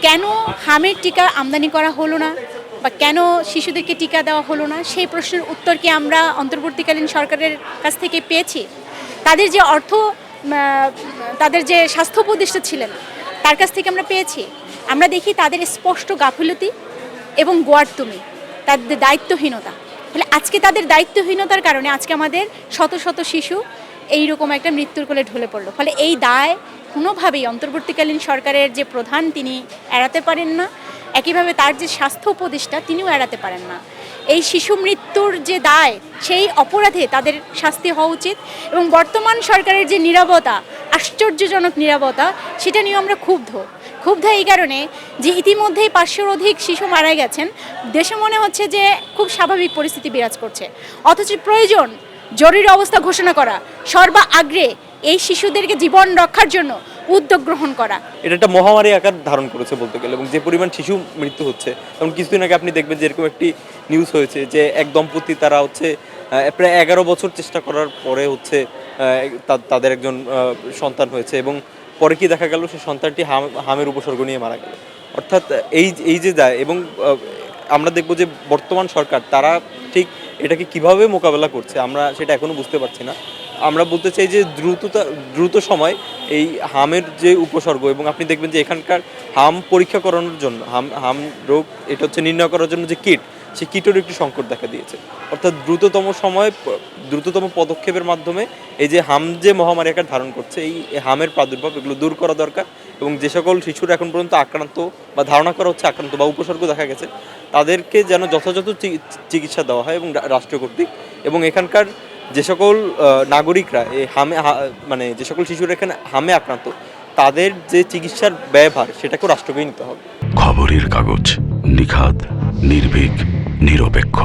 কেন হামের টিকা আমদানি করা হলো না বা কেন শিশুদেরকে টিকা দেওয়া হলো না, সেই প্রশ্নের উত্তর কি আমরা অন্তর্বর্তীকালীন সরকারের কাছ থেকে পেয়েছি? তাদের যে তাদের যে স্বাস্থ্য উপদেষ্টা ছিলেন তার কাছ থেকে আমরা পেয়েছি? আমরা দেখি তাদের স্পষ্ট গাফিলতি এবং গোয়ার্তুমি, তাদের দায়িত্বহীনতা। ফলে আজকে তাদের দায়িত্বহীনতার কারণে আজকে আমাদের শত শত শিশু এইরকম একটা মৃত্যুর কোলে ঢলে পড়লো। ফলে এই দায় কোনোভাবেই অন্তর্বর্তীকালীন সরকারের যে প্রধান তিনি এড়াতে পারেন না, একইভাবে তার যে স্বাস্থ্য উপদেষ্টা তিনিও এড়াতে পারেন না। এই শিশু মৃত্যুর যে দায়, সেই অপরাধে তাদের শাস্তি হওয়া উচিত। এবং বর্তমান সরকারের যে নীরবতা, আশ্চর্যজনক নীরবতা, সেটা নিয়েও আমরা ক্ষুব্ধ এই কারণে যে ইতিমধ্যেই 500-র অধিক শিশু মারা গেছেন। দেশে মনে হচ্ছে যে খুব স্বাভাবিক পরিস্থিতি বিরাজ করছে, অথচ প্রয়োজন জরুরি অবস্থা ঘোষণা করা, সর্বাগ্রে এই শিশুদেরকে জীবন রক্ষার জন্য উদ্যোগ গ্রহণ করা। এটা একটা মহামারী আকার ধারণ করেছে বলতে গেলে, এবং যে পরিমাণ শিশু মৃত্যু হচ্ছে, এবং কিছুদিন আগে আপনি দেখবেন যে এরকম একটি নিউজ হয়েছে যে এক দম্পতি, তারা হচ্ছে প্রায় 11 বছর চেষ্টা করার পরে হচ্ছে তাদের একজন সন্তান হয়েছে, এবং পরে কি দেখা গেল সেই সন্তানটি হামের উপসর্গ নিয়ে মারা গেল। অর্থাৎ এই যে যায়, এবং আমরা দেখব যে বর্তমান সরকার তারা ঠিক এটাকে কিভাবে মোকাবেলা করছে আমরা সেটা এখনো বুঝতে পারছি না। আমরা বলতে চাই যে দ্রুত সময় এই হামের যে উপসর্গ, এবং আপনি দেখবেন যে এখানকার হাম পরীক্ষা করানোর জন্য হাম রোগ এটা হচ্ছে নির্ণয় করার জন্য যে কিট, সেই কিটেরও একটি সংকট দেখা দিয়েছে। অর্থাৎ দ্রুততম পদক্ষেপের মাধ্যমে এই যে হাম যে মহামারী আকার ধারণ করছে, এই হামের প্রাদুর্ভাব এগুলো দূর করা দরকার। এবং যে সকল শিশুরা এখন পর্যন্ত আক্রান্ত বা ধারণা করা হচ্ছে আক্রান্ত বা উপসর্গ দেখা গেছে, তাদেরকে যেন যথাযথ চিকিৎসা দেওয়া হয় এবং রাষ্ট্রীয় কর্তৃক, এবং এখানকার যে সকল নাগরিকরা এই মানে যে সকল শিশুরা এখানে হামে আক্রান্ত, তাদের যে চিকিৎসার ব্যয়ভার সেটাকেও রাষ্ট্রকেই নিতে হবে। খবরের কাগজ, নিখাদ, নির্ভীক, নিরপেক্ষ।